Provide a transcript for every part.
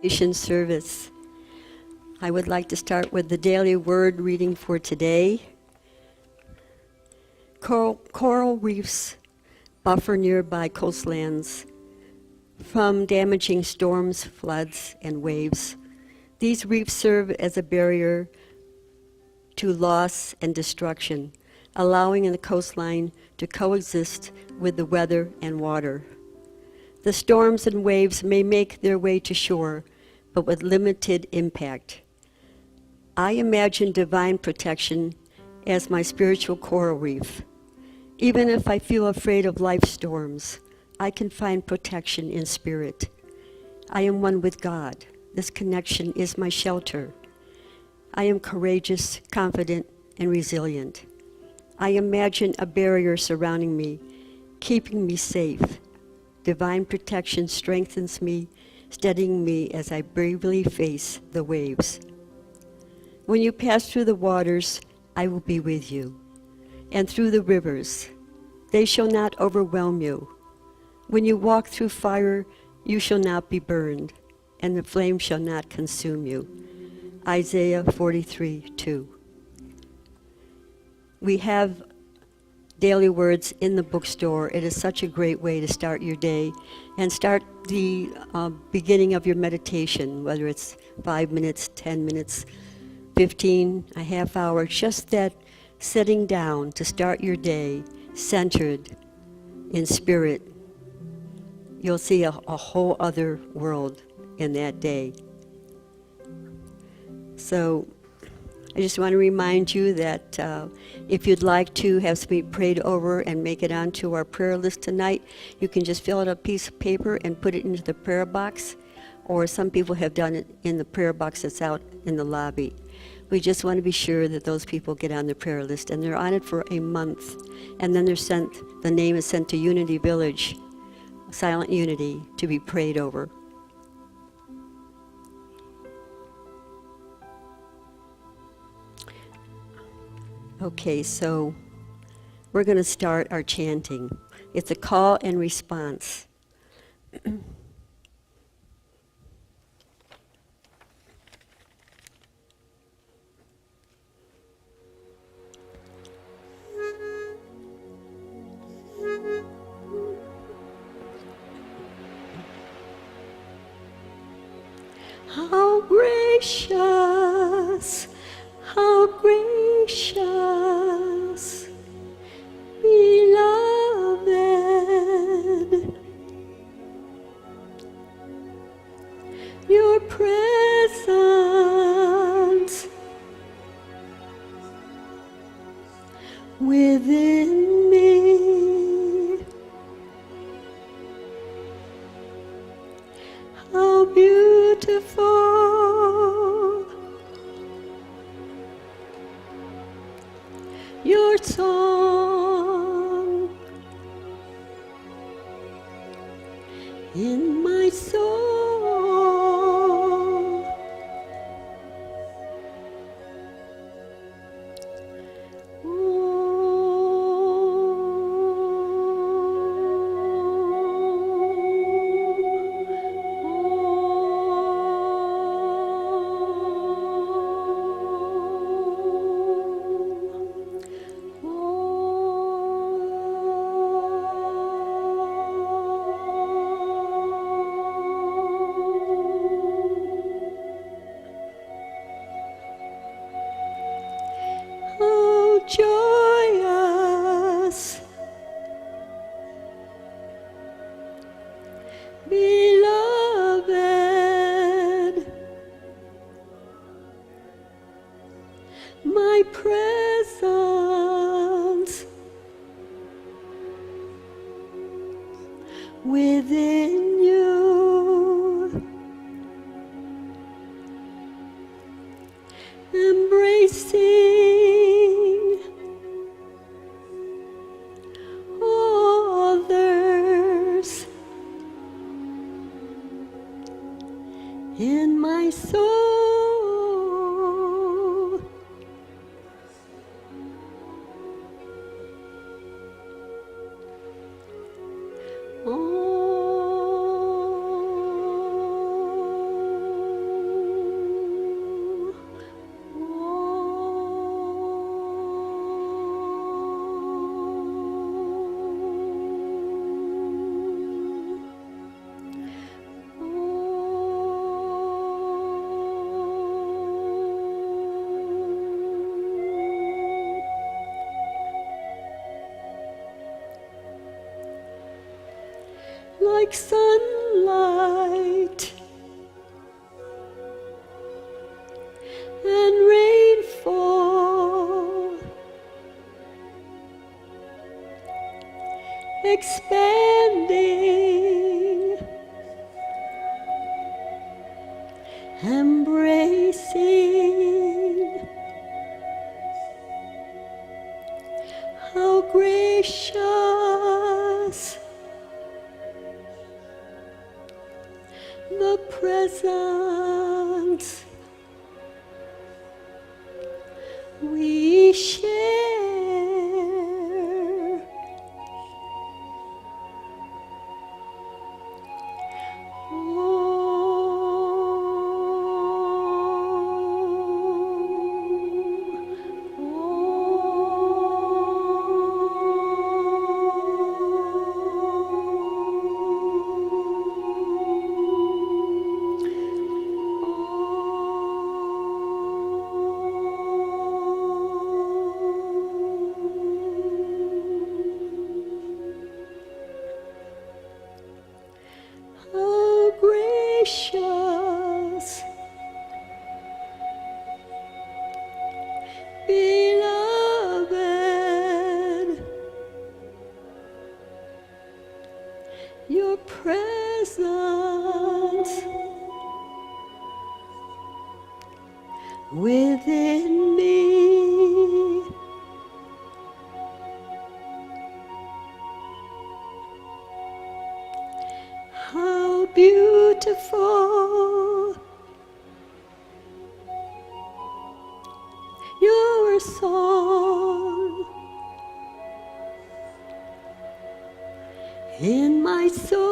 Mission service. I would like to start with the daily word reading for today. Coral reefs buffer nearby coastlands from damaging storms, floods, and waves. These reefs serve as a barrier to loss and destruction, allowing the coastline to coexist with the weather and water. The storms and waves may make their way to shore, but with limited impact. I imagine divine protection as my spiritual coral reef. Even if I feel afraid of life storms, I can find protection in spirit. I am one with God. This connection is my shelter. I am courageous, confident, and resilient. I imagine a barrier surrounding me, keeping me safe. Divine protection strengthens me, steadying me as I bravely face the waves. When you pass through the waters, I will be with you, and through the rivers. They shall not overwhelm you. When you walk through fire, you shall not be burned, and the flame shall not consume you. Isaiah 43:2. We have daily words in the bookstore. It is such a great way to start your day and start the beginning of your meditation, whether it's 5 minutes, 10 minutes, 15, a half hour, just that sitting down to start your day centered in spirit. You'll see a whole other world in that day. So I just want to remind you that if you'd like to have something prayed over and make it onto our prayer list tonight, you can just fill out a piece of paper and put it into the prayer box, or some people have done it in the prayer box that's out in the lobby. We just want to be sure that those people get on the prayer list, and they're on it for a month, and then the name is sent to Unity Village, Silent Unity, to be prayed over. Okay, so we're going to start our chanting. It's a call and response. How gracious, how gracious, beloved, your presence within me. How beautiful your song in my soul. How joyous, beloved, my presence within you, embracing others in my soul. Oh. like sunlight and rainfall, expanding, embracing. How gracious the presence we share. How gracious, beloved, your presence within me. How beautiful your song in my soul.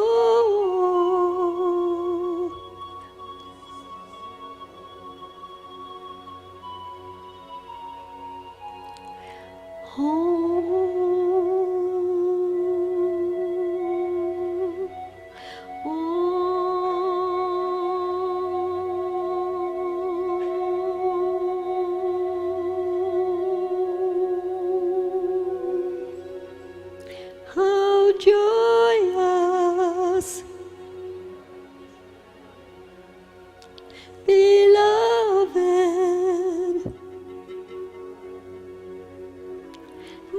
How joyous, beloved,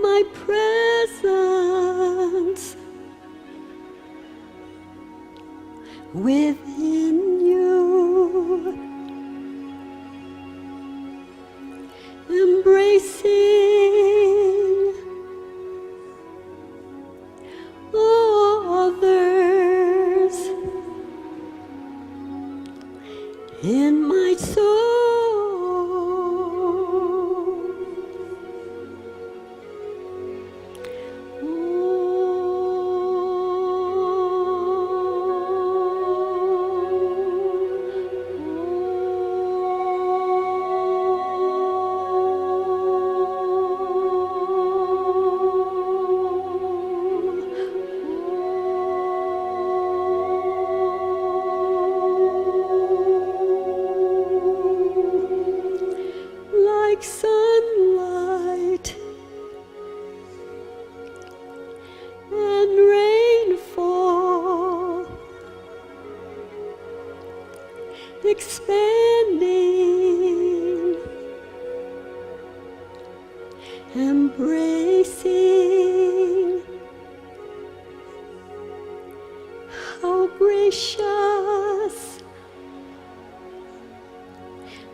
my presence within you, embracing others in my soul. Like sunlight and rainfall, expanding, embracing. How gracious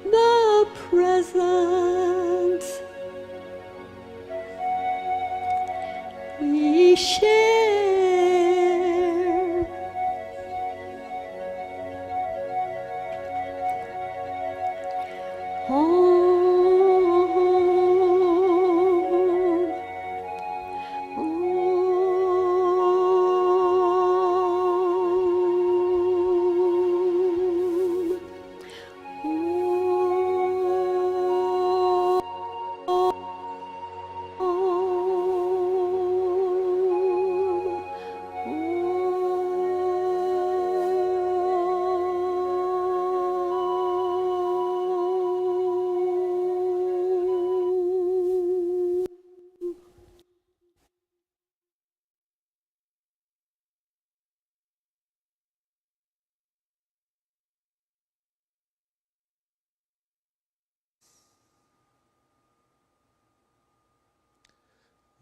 the presence we share.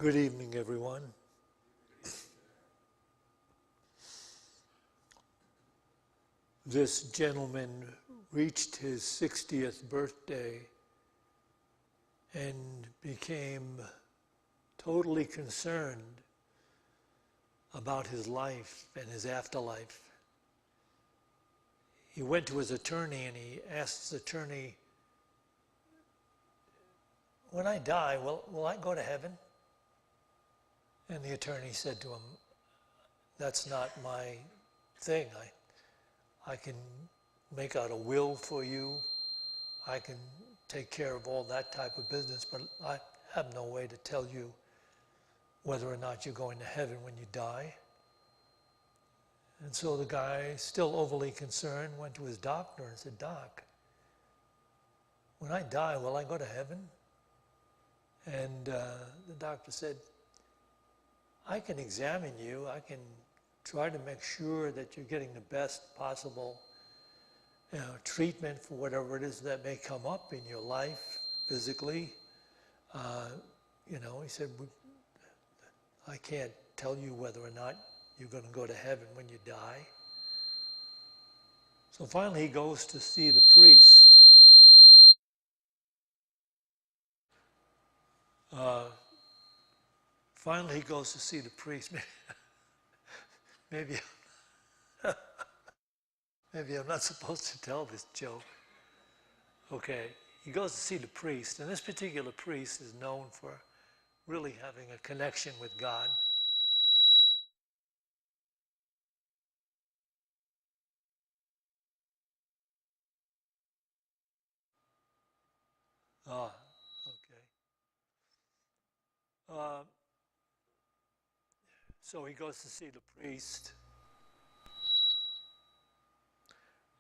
Good evening, everyone. This gentleman reached his 60th birthday and became totally concerned about his life and his afterlife. He went to his attorney and he asked his attorney, when I die, will I go to heaven? And the attorney said to him, that's not my thing. I can make out a will for you. I can take care of all that type of business, but I have no way to tell you whether or not you're going to heaven when you die. And so the guy, still overly concerned, went to his doctor and said, Doc, when I die, will I go to heaven? And the doctor said, I can examine you. I can try to make sure that you're getting the best possible treatment for whatever it is that may come up in your life physically. He said, I can't tell you whether or not you're going to go to heaven when you die. So finally he goes to see the priest. Finally he goes to see the priest. Maybe I'm not supposed to tell this joke. Okay, he goes to see the priest, and this particular priest is known for really having a connection with God. Ah, okay. So he goes to see the priest,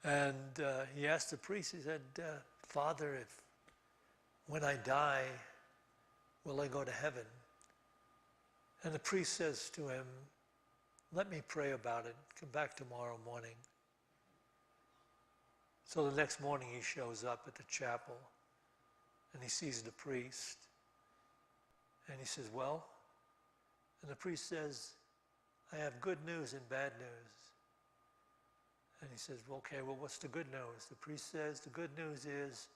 and he asked the priest, he said, Father, if when I die, will I go to heaven? And the priest says to him, let me pray about it. Come back tomorrow morning. So the next morning he shows up at the chapel and he sees the priest and he says, well, and the priest says, I have good news and bad news. And he says, well, okay, well, what's the good news? The priest says, the good news is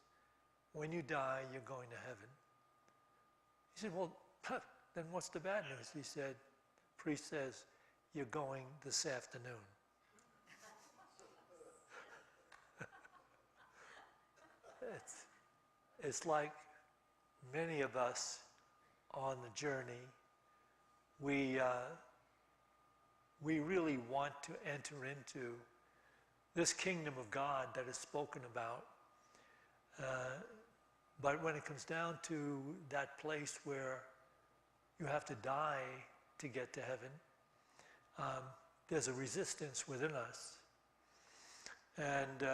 when you die, you're going to heaven. He said, well, then what's the bad news? He said, priest says, you're going this afternoon. It's like many of us on the journey, we really want to enter into this kingdom of God that is spoken about. But when it comes down to that place where you have to die to get to heaven, there's a resistance within us. And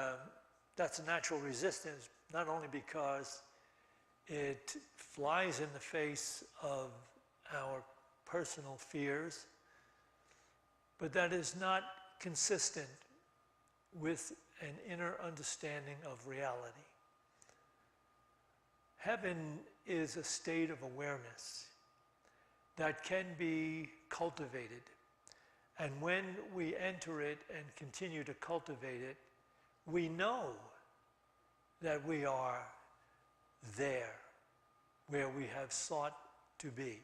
that's a natural resistance, not only because it flies in the face of our personal fears, but that is not consistent with an inner understanding of reality. Heaven is a state of awareness that can be cultivated. And when we enter it and continue to cultivate it, we know that we are there where we have sought to be.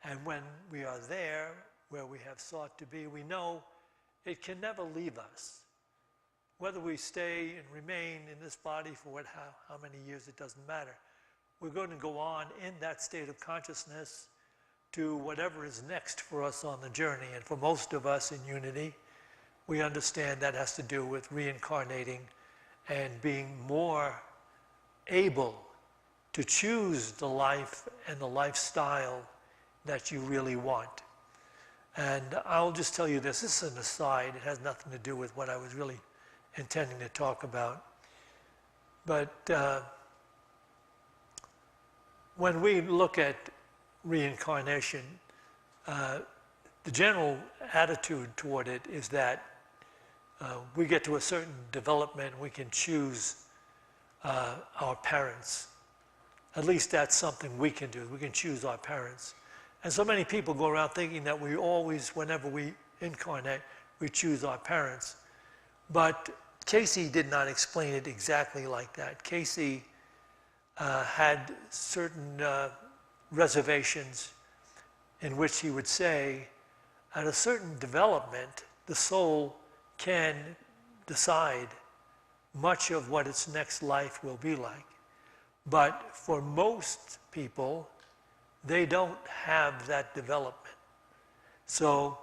And when we are there where we have sought to be, we know it can never leave us. Whether we stay and remain in this body for how many years, it doesn't matter. We're going to go on in that state of consciousness to whatever is next for us on the journey. And for most of us in Unity, we understand that has to do with reincarnating and being more able to choose the life and the lifestyle that you really want. And I'll just tell you this is an aside, it has nothing to do with what I was really intending to talk about. But when we look at reincarnation, the general attitude toward it is that we get to a certain development, we can choose our parents. At least that's something we can do. We can choose our parents. And so many people go around thinking that we always, whenever we incarnate, we choose our parents. But Casey did not explain it exactly like that. Casey had certain reservations in which he would say, at a certain development, the soul can decide much of what its next life will be like. But for most people, they don't have that development. So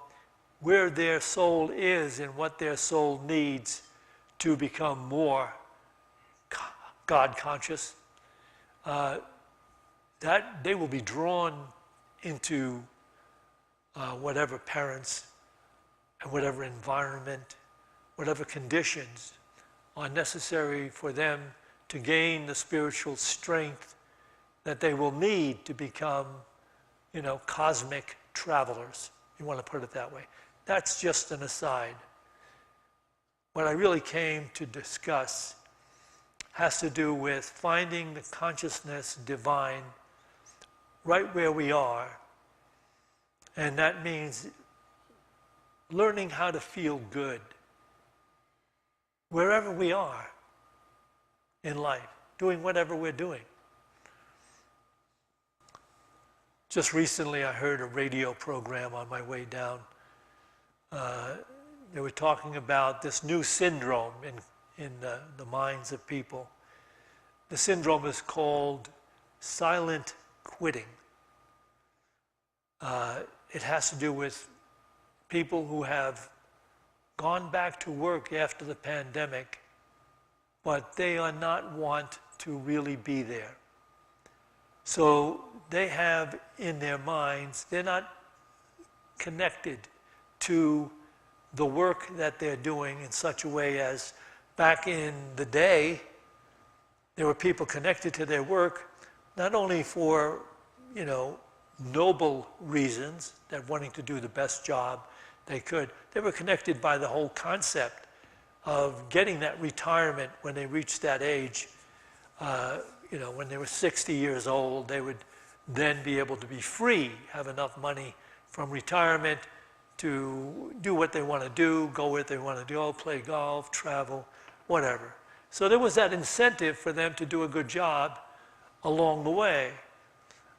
where their soul is and what their soul needs to become more God conscious, that they will be drawn into whatever parents and whatever environment, whatever conditions are necessary for them to gain the spiritual strength that they will need to become, cosmic travelers. You want to put it that way. That's just an aside. What I really came to discuss has to do with finding the consciousness divine right where we are. And that means learning how to feel good wherever we are in life, doing whatever we're doing. Just recently I heard a radio program on my way down. They were talking about this new syndrome in the minds of people. The syndrome is called silent quitting. It has to do with people who have gone back to work after the pandemic, but they are not want to really be there. So they have in their minds, they're not connected to the work that they're doing in such a way as back in the day, there were people connected to their work, not only for, noble reasons, that wanting to do the best job they could. They were connected by the whole concept of getting that retirement when they reached that age. When they were 60 years old, they would then be able to be free, have enough money from retirement to do what they want to do, go where they want to go, play golf, travel, whatever. So there was that incentive for them to do a good job along the way.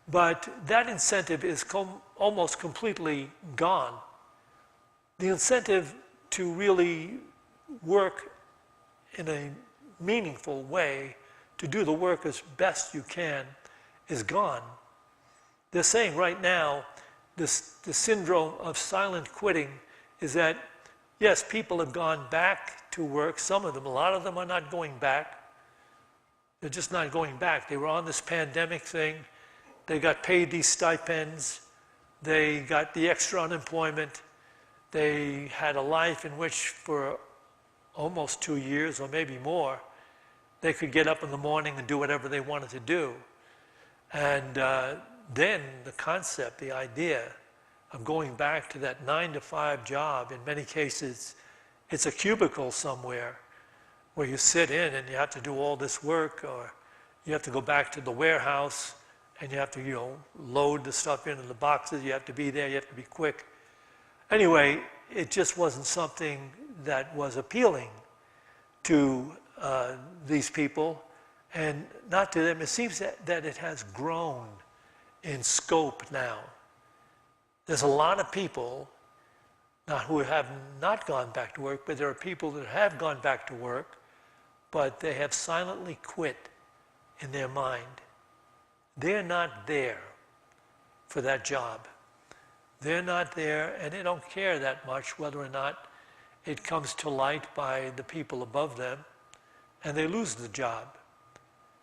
But that incentive is almost completely gone. The incentive to really work in a meaningful way, to do the work as best you can, is gone. They're saying right now, the syndrome of silent quitting is that, yes, people have gone back to work. Some of them, a lot of them are not going back. They're just not going back. They were on this pandemic thing. They got paid these stipends. They got the extra unemployment. They had a life in which for almost 2 years or maybe more, they could get up in the morning and do whatever they wanted to do. And then the concept, the idea of going back to that 9-to-5 job, in many cases, it's a cubicle somewhere where you sit in and you have to do all this work, or you have to go back to the warehouse and you have to, load the stuff into the boxes. You have to be there. You have to be quick. Anyway, it just wasn't something that was appealing to these people, and not to them. It seems that it has grown in scope now. There's a lot of people not who have not gone back to work, but there are people that have gone back to work, but they have silently quit in their mind. They're not there for that job. They're not there, and they don't care that much whether or not it comes to light by the people above them, and they lose the job.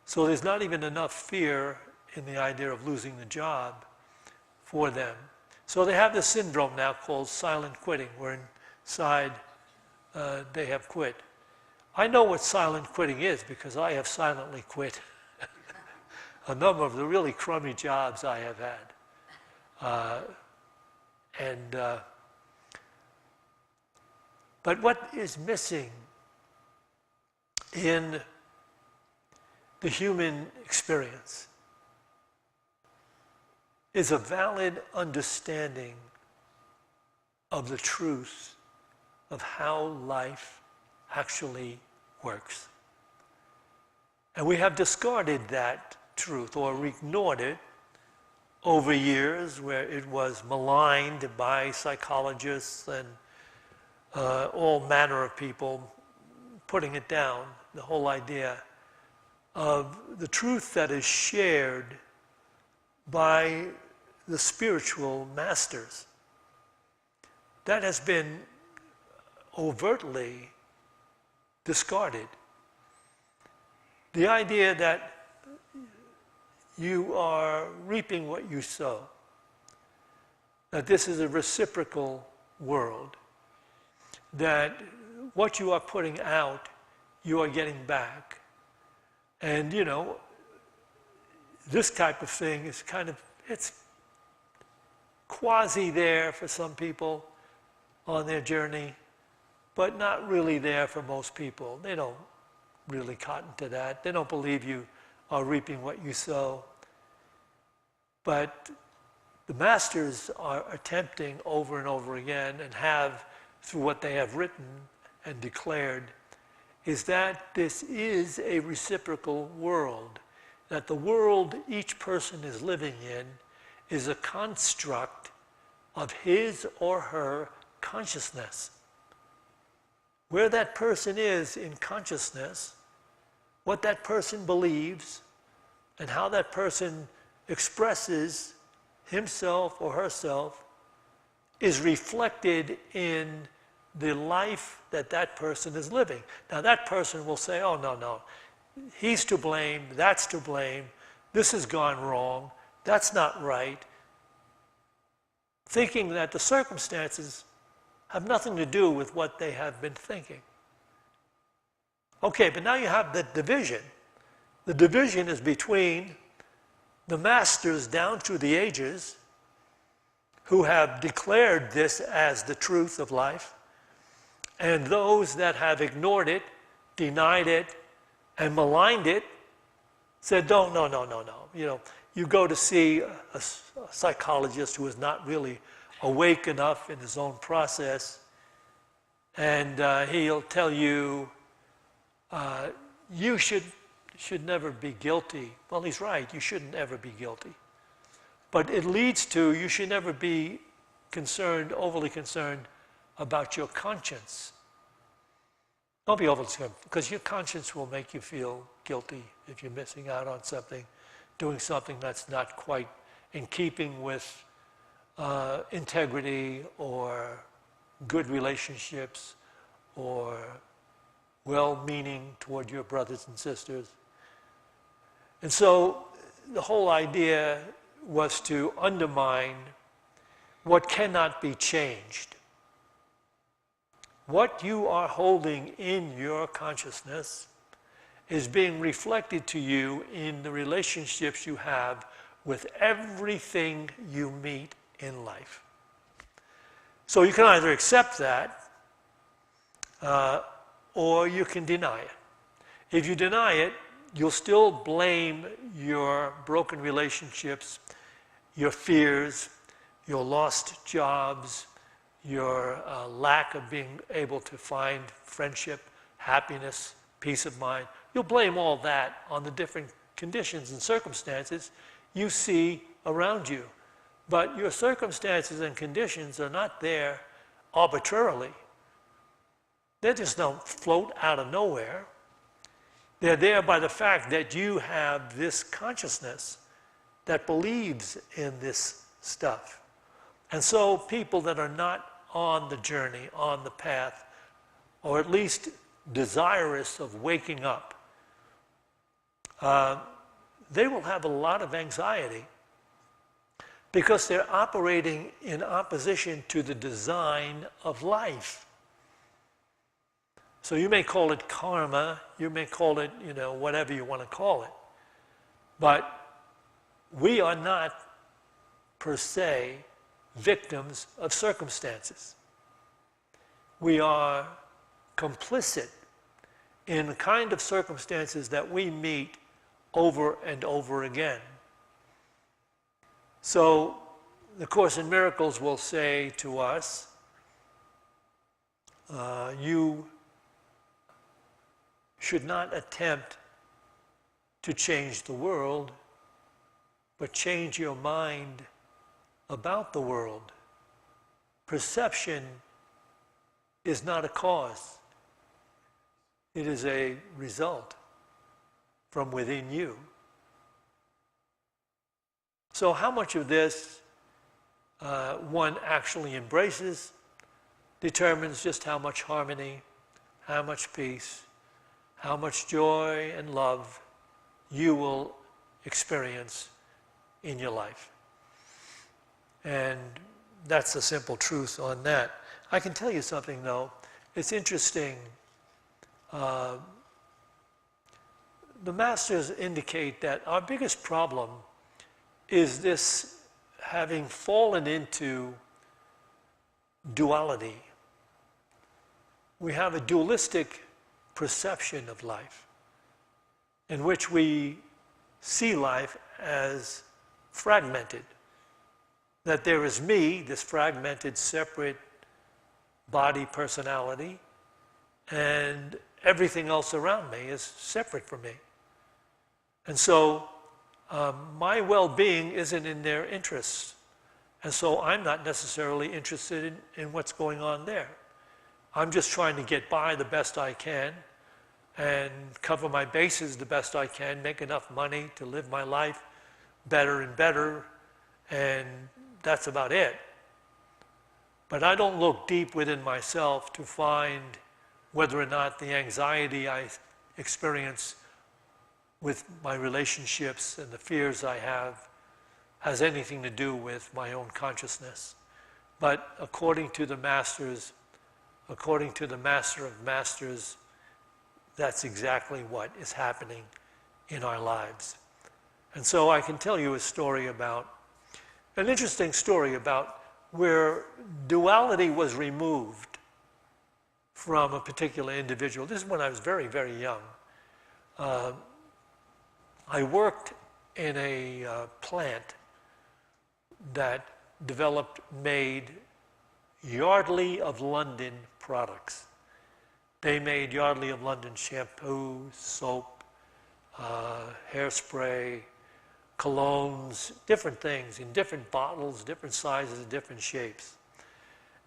So there's not even enough fear in the idea of losing the job for them. So they have this syndrome now called silent quitting, where inside they have quit. I know what silent quitting is because I have silently quit a number of the really crummy jobs I have had. But what is missing in the human experience is a valid understanding of the truth of how life actually works. And we have discarded that truth or ignored it over years, where it was maligned by psychologists and all manner of people putting it down, the whole idea of the truth that is shared by the spiritual masters. That has been overtly discarded. The idea that you are reaping what you sow, that this is a reciprocal world, that what you are putting out, you are getting back. And, you know, this type of thing is kind of, it's quasi there for some people on their journey, but not really there for most people. They don't really cotton to that. They don't believe you are reaping what you sow. But the masters are attempting over and over again, and have, through what they have written and declared, is that this is a reciprocal world, that the world each person is living in is a construct of his or her consciousness. Where that person is in consciousness, what that person believes, and how that person expresses himself or herself is reflected in the life that that person is living. Now that person will say, oh, no, he's to blame, that's to blame, this has gone wrong, that's not right, thinking that the circumstances have nothing to do with what they have been thinking. Okay, but now you have the division. The division is between the masters down through the ages, who have declared this as the truth of life, and those that have ignored it, denied it, and maligned it, said, no. You know, you go to see a psychologist who is not really awake enough in his own process, and he'll tell you, you should never be guilty. Well, he's right, you shouldn't ever be guilty. But it leads to, you should never be concerned, overly concerned about your conscience. Don't be overly concerned, because your conscience will make you feel guilty if you're missing out on something, doing something that's not quite in keeping with integrity or good relationships or well-meaning toward your brothers and sisters. And so the whole idea was to undermine what cannot be changed. What you are holding in your consciousness is being reflected to you in the relationships you have with everything you meet in life. So you can either accept that or you can deny it. If you deny it, you'll still blame your broken relationships, your fears, your lost jobs, your lack of being able to find friendship, happiness, peace of mind. You'll blame all that on the different conditions and circumstances you see around you. But your circumstances and conditions are not there arbitrarily. They just don't float out of nowhere. They're there by the fact that you have this consciousness that believes in this stuff. And so people that are not on the journey, on the path, or at least desirous of waking up, they will have a lot of anxiety because they're operating in opposition to the design of life. So you may call it karma, you may call it, whatever you want to call it. But we are not, per se, victims of circumstances. We are complicit in the kind of circumstances that we meet over and over again. So the Course in Miracles will say to us, you should not attempt to change the world, but change your mind about the world. Perception is not a cause. It is a result from within you. So how much of this one actually embraces determines just how much harmony, how much peace, how much joy and love you will experience in your life. And that's the simple truth on that. I can tell you something though. It's interesting. The masters indicate that our biggest problem is this having fallen into duality. We have a dualistic perception of life in which we see life as fragmented. That there is me, this fragmented, separate body personality, and everything else around me is separate from me. And so my well-being isn't in their interests. And so I'm not necessarily interested in what's going on there. I'm just trying to get by the best I can and cover my bases the best I can, make enough money to live my life better and better, and that's about it. But I don't look deep within myself to find whether or not the anxiety I experience with my relationships and the fears I have has anything to do with my own consciousness. But according to the masters, according to the Master of Masters, that's exactly what is happening in our lives. And so I can tell you a story about, an interesting story about where duality was removed from a particular individual. This is when I was very, very young. I worked in a plant that made Yardley of London products. They made Yardley of London shampoo, soap, hairspray, colognes, different things in different bottles, different sizes, different shapes.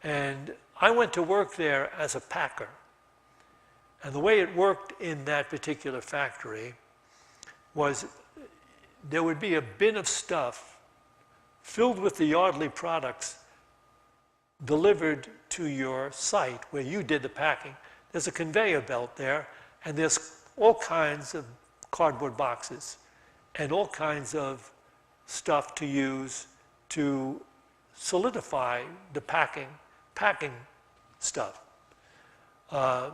And I went to work there as a packer. And the way it worked in that particular factory was there would be a bin of stuff filled with the Yardley products delivered to your site where you did the packing. There's a conveyor belt there, and there's all kinds of cardboard boxes and all kinds of stuff to use to solidify the packing stuff. Now,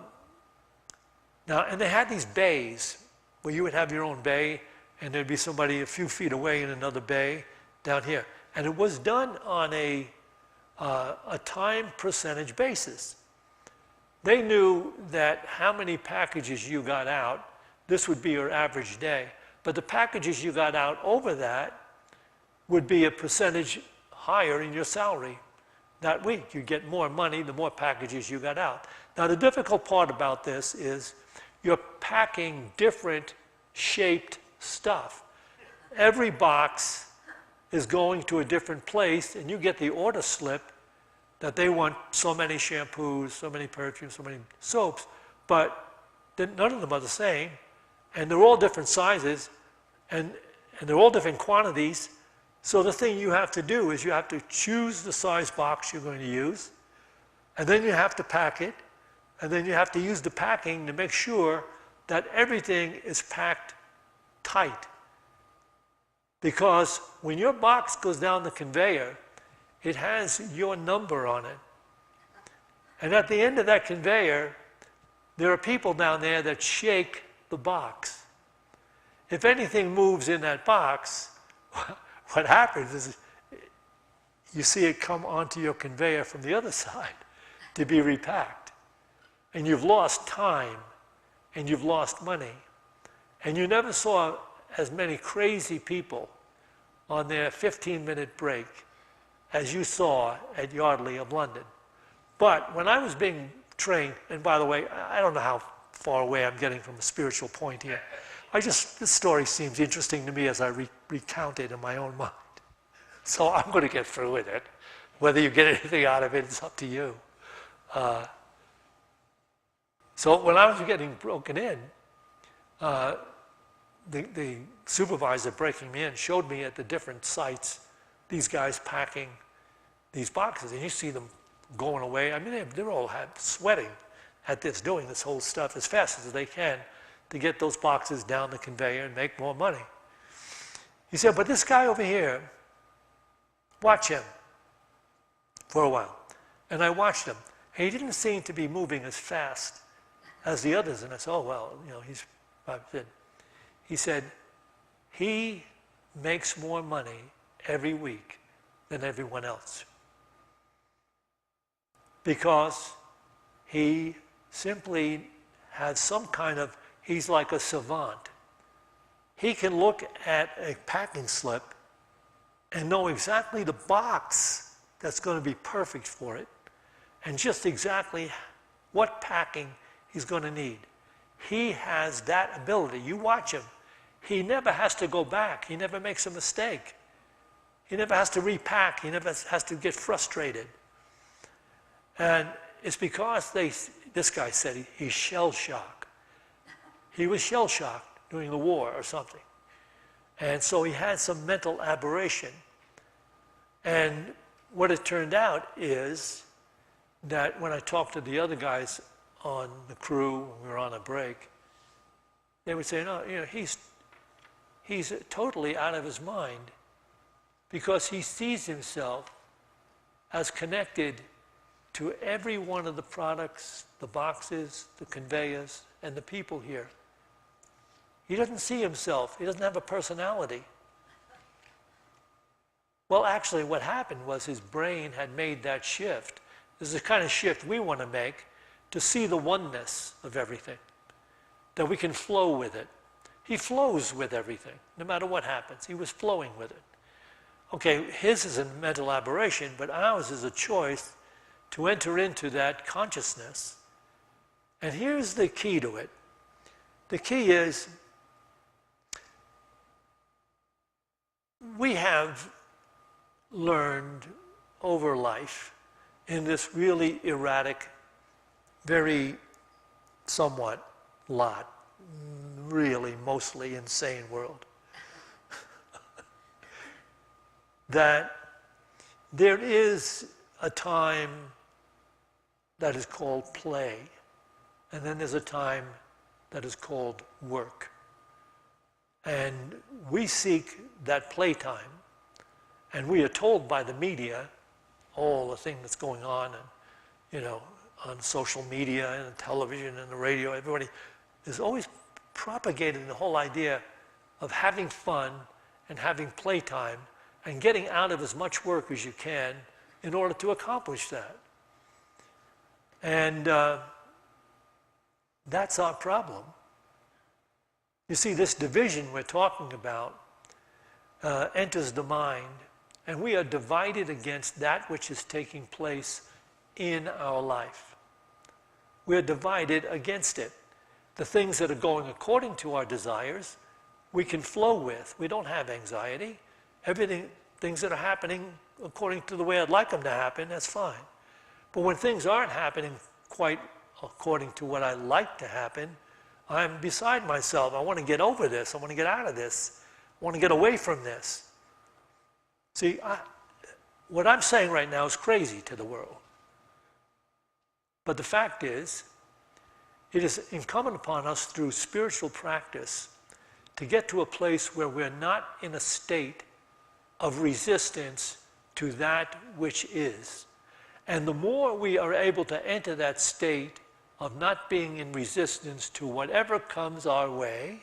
and they had these bays where you would have your own bay, and there'd be somebody a few feet away in another bay down here. And it was done on a time percentage basis. They knew that how many packages you got out, this would be your average day. But the packages you got out over that would be a percentage higher in your salary that week. You get more money the more packages you got out. Now the difficult part about this is you're packing different shaped stuff. Every box is going to a different place, and you get the order slip that they want so many shampoos, so many perfumes, so many soaps, but none of them are the same, and they're all different sizes, and they're all different quantities. So the thing you have to do is you have to choose the size box you're going to use, and then you have to pack it, and then you have to use the packing to make sure that everything is packed tight. Because when your box goes down the conveyor, it has your number on it. And at the end of that conveyor, there are people down there that shake the box. If anything moves in that box, what happens is you see it come onto your conveyor from the other side to be repacked. And you've lost time, and you've lost money. And you never saw as many crazy people on their 15-minute break, as you saw at Yardley of London. But when I was being trained, and by the way, I don't know how far away I'm getting from a spiritual point here. This story seems interesting to me as I recount it in my own mind. So I'm going to get through with it. Whether you get anything out of it, it's up to you. So when I was getting broken in, the supervisor breaking me in showed me at the different sites these guys packing these boxes, and you see them going away. I mean, they're all sweating at this, doing this whole stuff as fast as they can to get those boxes down the conveyor and make more money. He said, but this guy over here, watch him for a while. And I watched him. He didn't seem to be moving as fast as the others. And I said, oh, well, he said, he makes more money every week than everyone else. Because he simply has some kind of, he's like a savant. He can look at a packing slip and know exactly the box that's going to be perfect for it and just exactly what packing he's going to need. He has that ability. You watch him. He never has to go back. He never makes a mistake. He never has to repack. He never has to get frustrated. And it's because this guy said he's shell-shocked. He was shell-shocked during the war or something. And so he had some mental aberration. And what it turned out is that when I talked to the other guys on the crew, when we were on a break, they would say, no, he's totally out of his mind because he sees himself as connected to every one of the products, the boxes, the conveyors, and the people here. He doesn't see himself. He doesn't have a personality. Well, actually, what happened was his brain had made that shift. This is the kind of shift we want to make to see the oneness of everything, that we can flow with it. He flows with everything, no matter what happens. He was flowing with it. Okay, his is a mental aberration, but ours is a choice to enter into that consciousness. And here's the key to it. The key is we have learned over life in this really erratic, very somewhat really mostly insane world, that there is a time that is called play, and then there's a time that is called work. And we seek that playtime, and we are told by the media all the thing that's going on, and on social media and television and the radio, everybody is always propagating the whole idea of having fun and having playtime and getting out of as much work as you can in order to accomplish that. And that's our problem. You see, this division we're talking about enters the mind, and we are divided against that which is taking place in our life. We're divided against it. The things that are going according to our desires, we can flow with. We don't have anxiety. Things that are happening according to the way I'd like them to happen, that's fine. But when things aren't happening quite according to what I like to happen, I'm beside myself. I want to get over this. I want to get out of this. I want to get away from this. See, what I'm saying right now is crazy to the world. But the fact is, it is incumbent upon us through spiritual practice to get to a place where we're not in a state of resistance to that which is. And the more we are able to enter that state of not being in resistance to whatever comes our way,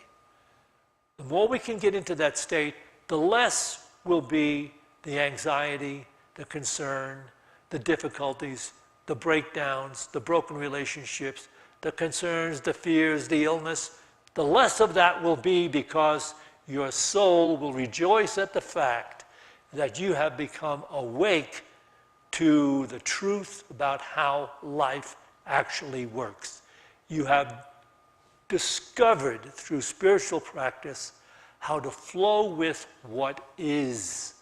the more we can get into that state, the less will be the anxiety, the concern, the difficulties, the breakdowns, the broken relationships, the concerns, the fears, the illness. The less of that will be because your soul will rejoice at the fact that you have become awake to the truth about how life actually works. You have discovered through spiritual practice how to flow with what is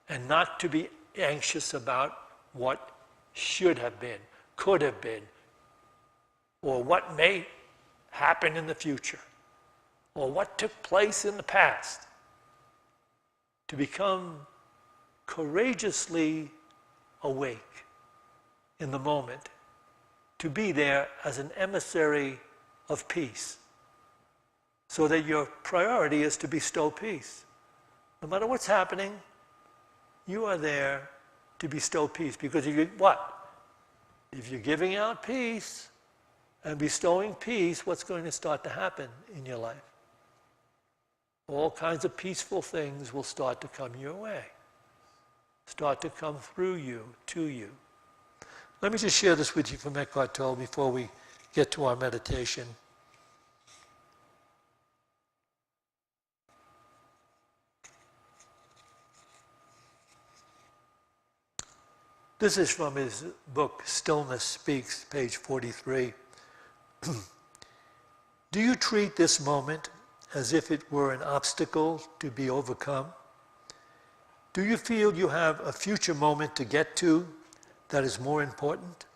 and not to be anxious about what should have been, could have been, or what may happen in the future, or what took place in the past. To become courageously awake in the moment, to be there as an emissary of peace, so that your priority is to bestow peace. No matter what's happening, you are there to bestow peace. Because if you're giving out peace and bestowing peace, what's going to start to happen in your life? All kinds of peaceful things will start to come your way, start to come through you, to you. Let me just share this with you from Eckhart Tolle before we get to our meditation. This is from his book, Stillness Speaks, page 43. Do you treat this moment as if it were an obstacle to be overcome? Do you feel you have a future moment to get to that is more important?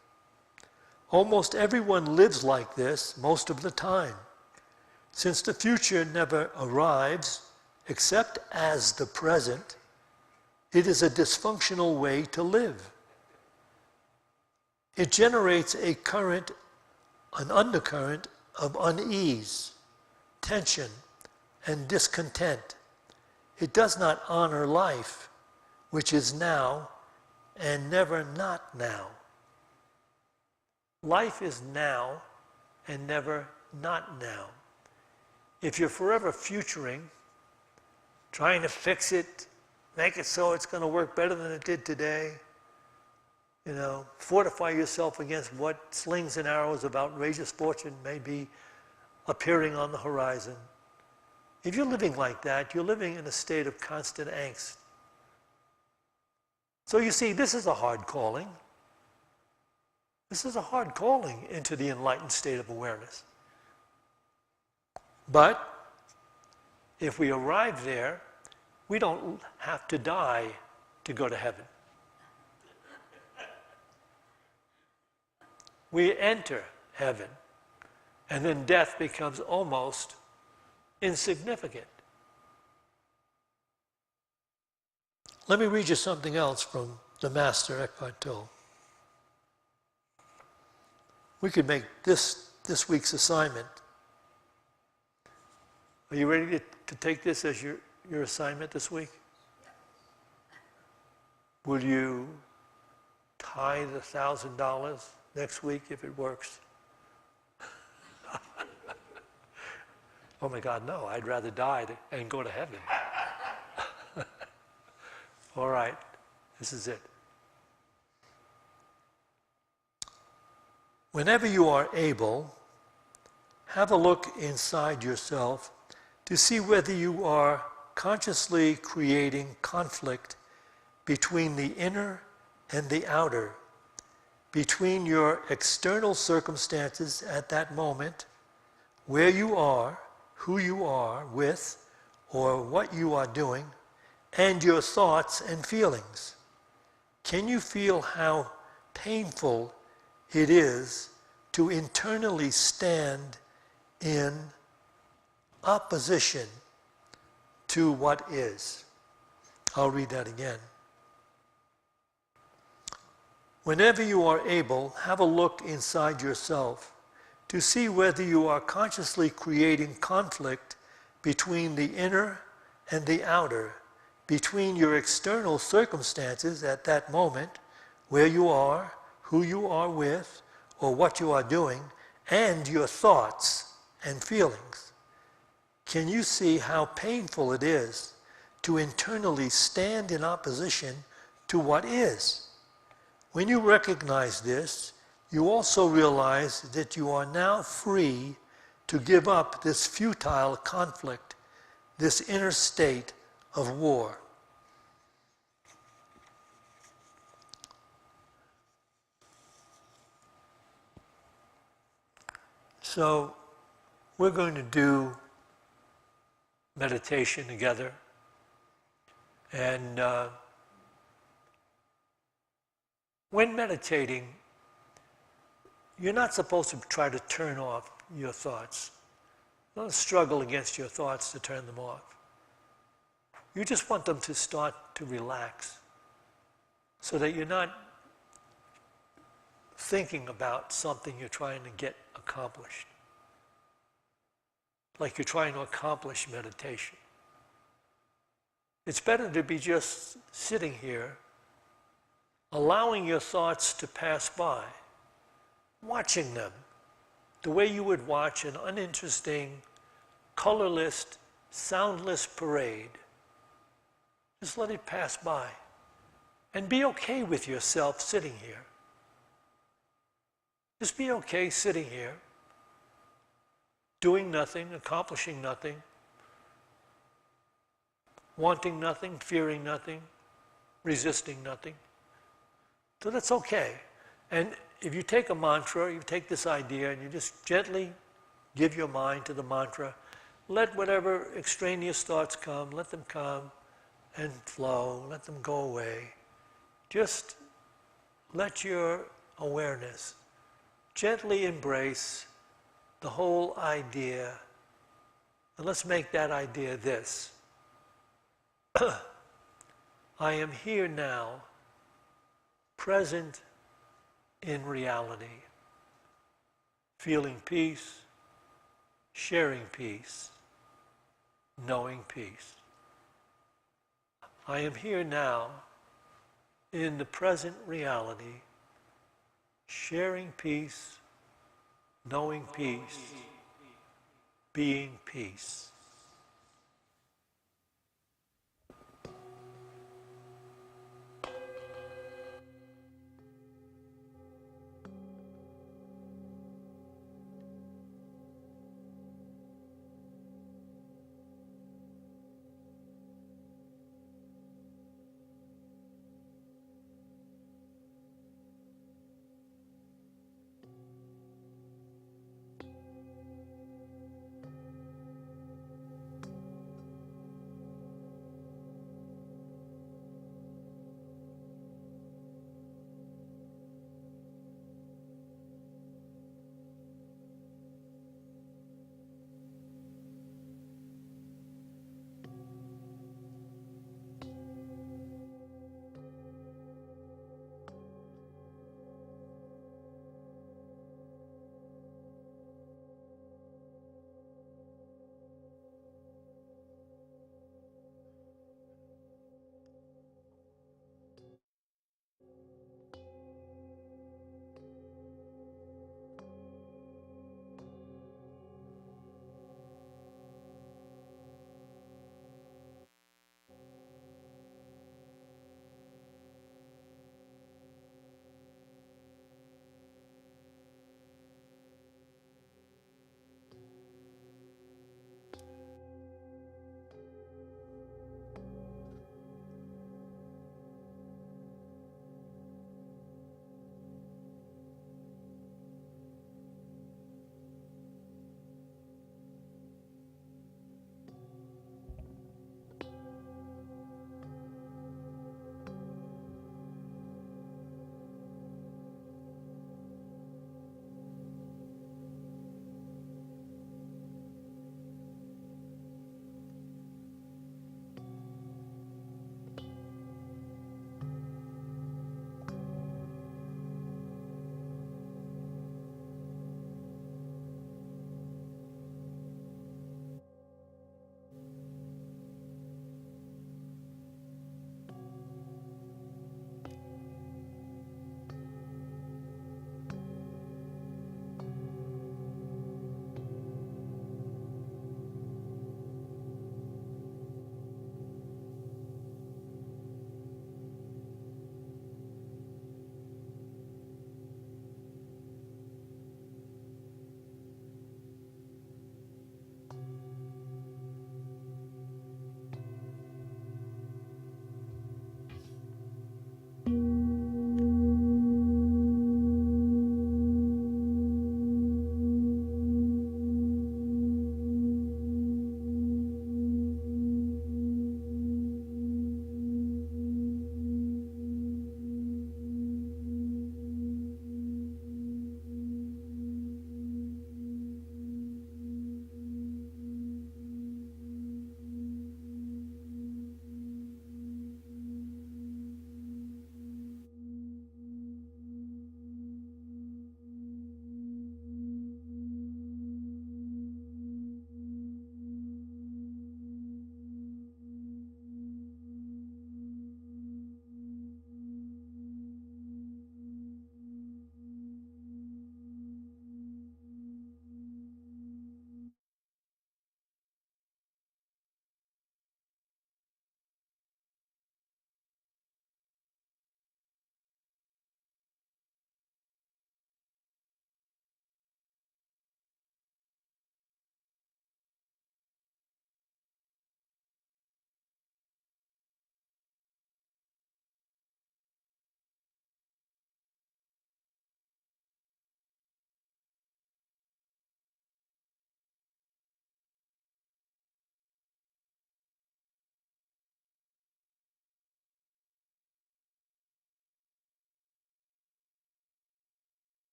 Almost everyone lives like this most of the time. Since the future never arrives except as the present, it is a dysfunctional way to live. It generates an undercurrent of unease, tension, and discontent. It does not honor life, which is now and never not now. Life is now and never not now. If you're forever futuring, trying to fix it, make it so it's going to work better than it did today, fortify yourself against what slings and arrows of outrageous fortune may be appearing on the horizon. If you're living like that, you're living in a state of constant angst. So you see, this is a hard calling. This is a hard calling into the enlightened state of awareness. But if we arrive there, we don't have to die to go to heaven. We enter heaven, and then death becomes almost insignificant. Let me read you something else from the Master Eckhart Tolle. We could make this week's assignment. Are you ready to take this as your assignment this week? Will you tithe $1,000 next week if it works? Oh my God, no, I'd rather die and go to heaven. All right, this is it. Whenever you are able, have a look inside yourself to see whether you are consciously creating conflict between the inner and the outer, between your external circumstances at that moment, where you are, who you are with, or what you are doing, and your thoughts and feelings. Can you feel how painful it is to internally stand in opposition to what is? I'll read that again. Whenever you are able, have a look inside yourself to see whether you are consciously creating conflict between the inner and the outer, between your external circumstances at that moment, where you are, who you are with, or what you are doing, and your thoughts and feelings. Can you see how painful it is to internally stand in opposition to what is? When you recognize this, you also realize that you are now free to give up this futile conflict this inner state of war. So we're going to do meditation together. And when meditating, you're not supposed to try to turn off your thoughts. Don't struggle against your thoughts to turn them off. You just want them to start to relax so that you're not thinking about something you're trying to get accomplished. Like you're trying to accomplish meditation. It's better to be just sitting here, allowing your thoughts to pass by, watching them the way you would watch an uninteresting, colorless, soundless parade. Just let it pass by and be okay with yourself sitting here. Just be okay sitting here, doing nothing, accomplishing nothing, wanting nothing, fearing nothing, resisting nothing. So that's okay. And if you take a mantra, you take this idea and you just gently give your mind to the mantra, let whatever extraneous thoughts come, let them come and flow, let them go away. Just let your awareness gently embrace the whole idea. And let's make that idea this. I am here now, present in reality, feeling peace, sharing peace, knowing peace. I am here now, in the present reality, sharing peace, knowing peace, being peace.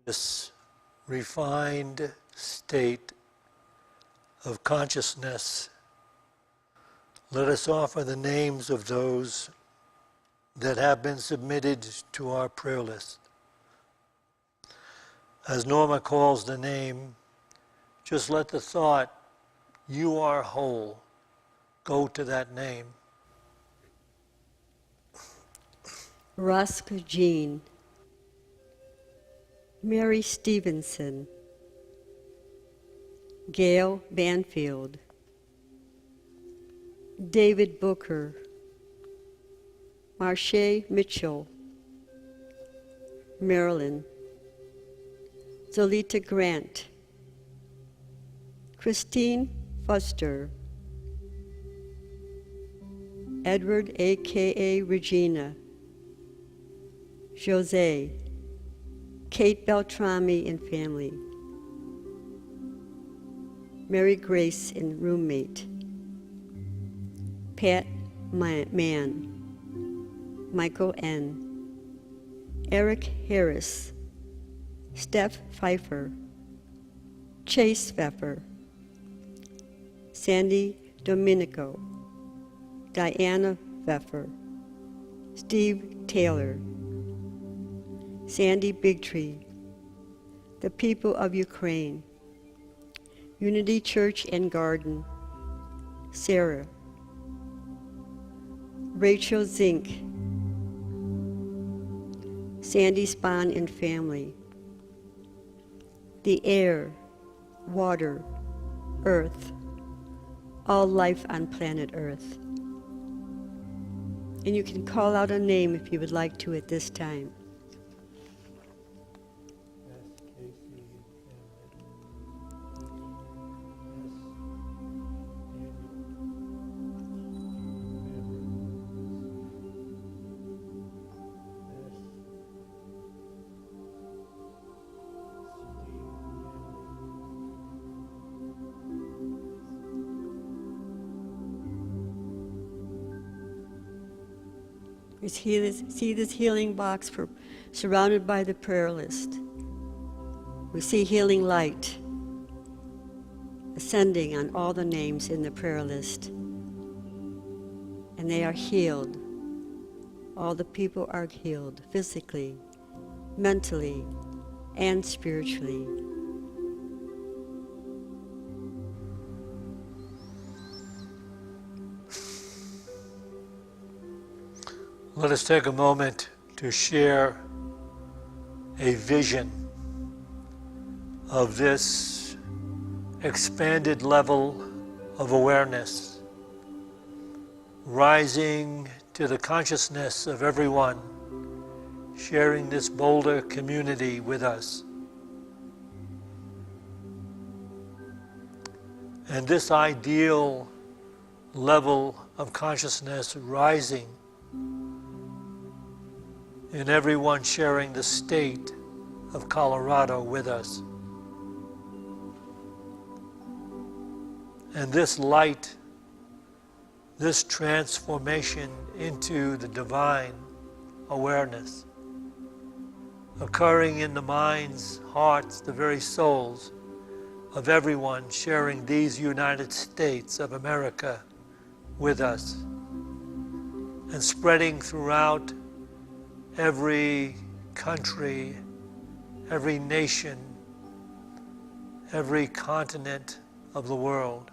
this refined state of consciousness, let us offer the names of those that have been submitted to our prayer list. As Norma calls the name, just let the thought, "You are whole," go to that name. Rusk Jean, Mary Stevenson, Gail Banfield, David Booker, Marche Mitchell, Marilyn, Zolita Grant, Christine Foster, Edward A.K.A. Regina, Jose, Kate Beltrami and family, Mary Grace and roommate, Pat Mann, Michael N., Eric Harris, Steph Pfeiffer, Chase Pfeffer, Sandy Domenico, Diana Pfeffer, Steve Taylor, Sandy Bigtree, the people of Ukraine, Unity Church and Garden, Sarah, Rachel Zink, Sandy Spahn and family, the air, water, earth, all life on planet Earth. And you can call out a name if you would like to at this time. See this healing box surrounded by the prayer list. We see healing light ascending on all the names in the prayer list. And they are healed. All the people are healed physically, mentally, and spiritually. Let us take a moment to share a vision of this expanded level of awareness, rising to the consciousness of everyone sharing this Boulder community with us. And this ideal level of consciousness rising in everyone sharing the state of Colorado with us. And this light, this transformation into the divine awareness, occurring in the minds, hearts, the very souls of everyone sharing these United States of America with us, and spreading throughout every country, every nation, every continent of the world.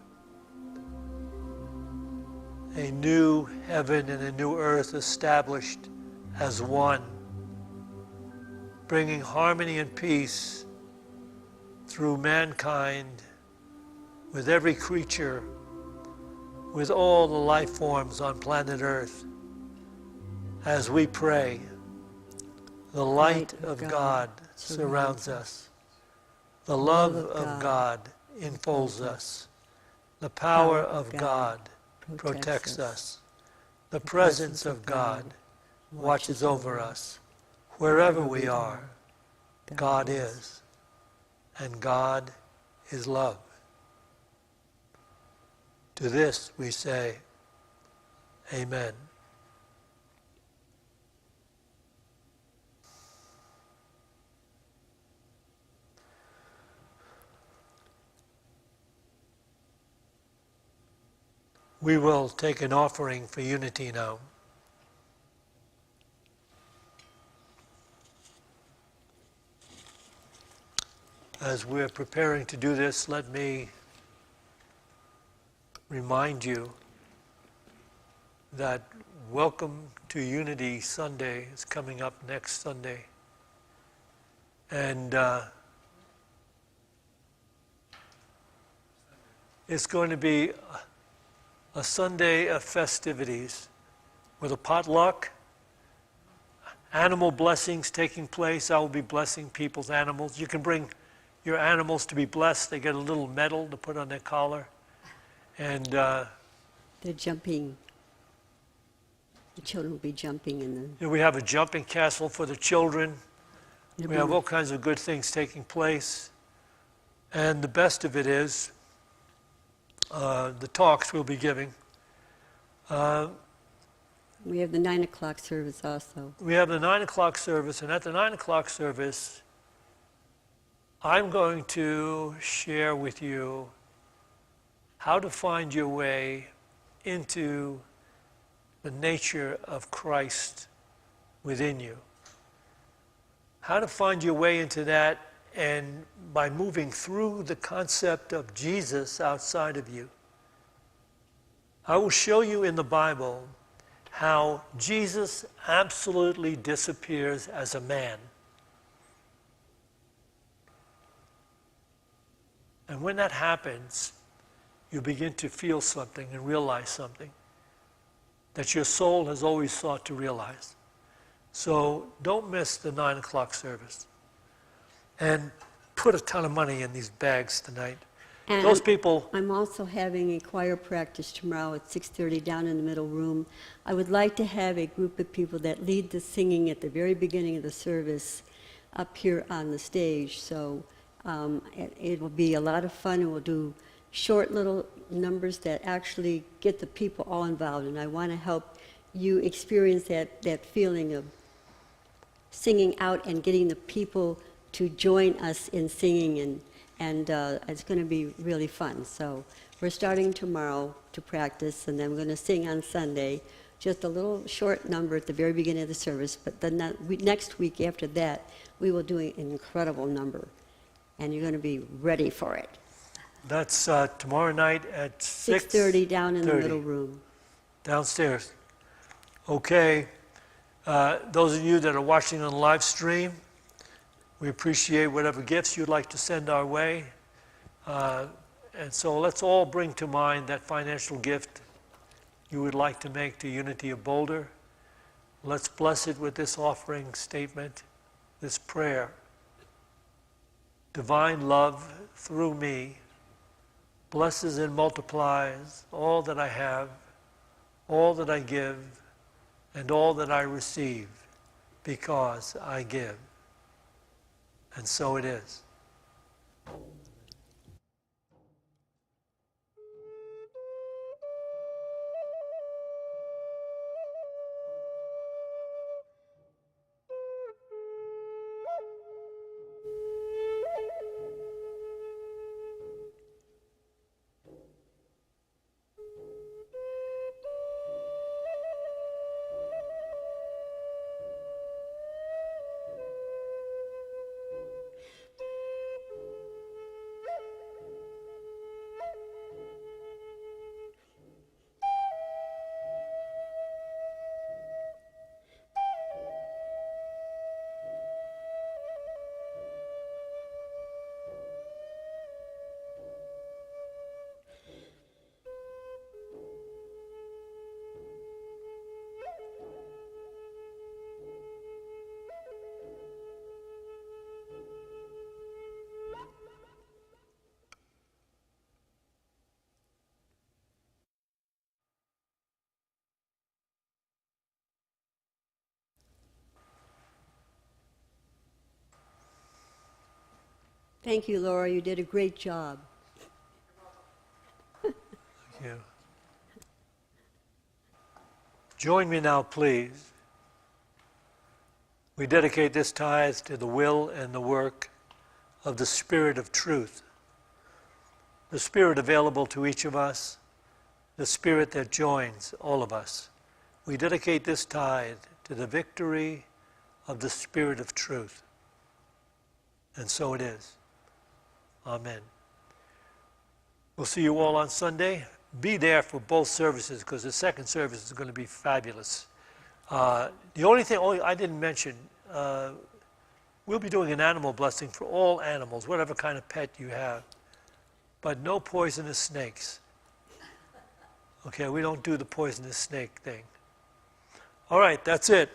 A new heaven and a new earth established as one, bringing harmony and peace through mankind, with every creature, with all the life forms on planet Earth. As we pray, the light of God surrounds us. The love of God enfolds us. The power of God protects us. The presence of God watches over us. Wherever we are, God is, and God is love. To this we say, Amen. We will take an offering for unity now. As we're preparing to do this, let me remind you that Welcome to Unity Sunday is coming up next Sunday. And it's going to be a Sunday of festivities with a potluck, animal blessings taking place. I will be blessing people's animals. You can bring your animals to be blessed. They get a little medal to put on their collar. And They're jumping. The children will be jumping in the... we have a jumping castle for the children. the We have room. all kinds of good things taking place. And the best of it is the talks we'll be giving. We have the 9 o'clock service also. We have the 9 o'clock service, and at the 9 o'clock service, I'm going to share with you how to find your way into the nature of Christ within you. How to find your way into that, and by moving through the concept of Jesus outside of you. I will show you in the Bible how Jesus absolutely disappears as a man. And when that happens, you begin to feel something and realize something that your soul has always sought to realize. So don't miss the 9 o'clock service. And put a ton of money in these bags tonight. And Those people, I'm also having a choir practice tomorrow at 6:30 down in the middle room. I would like to have a group of people that lead the singing at the very beginning of the service up here on the stage. So it will be a lot of fun, and we'll do short little numbers that actually get the people all involved. And I want to help you experience that feeling of singing out and getting the people to join us in singing, and it's going to be really fun. So we're starting tomorrow to practice, and then we're going to sing on Sunday, just a little short number at the very beginning of the service, but then next week after that, we will do an incredible number, and you're going to be ready for it. that's tomorrow night at 6:30 down in the 6:30. middle room. Downstairs. Okay. Those of you that are watching on the live stream, we appreciate whatever gifts you'd like to send our way. And so let's all bring to mind that financial gift you would like to make to Unity of Boulder. Let's bless it with this offering statement, this prayer. Divine love through me blesses and multiplies all that I have, all that I give, and all that I receive, because I give. And so it is. Thank you, Laura. You did a great job. Thank you. Join me now, please. We dedicate this tithe to the will and the work of the Spirit of truth, the Spirit available to each of us, the spirit that joins all of us. We dedicate this tithe to the victory of the Spirit of truth. And so it is. Amen. We'll see you all on Sunday. Be there for both services because the second service is going to be fabulous. The only thing I didn't mention, we'll be doing an animal blessing for all animals, whatever kind of pet you have, but no poisonous snakes. Okay, we don't do the poisonous snake thing. All right, that's it.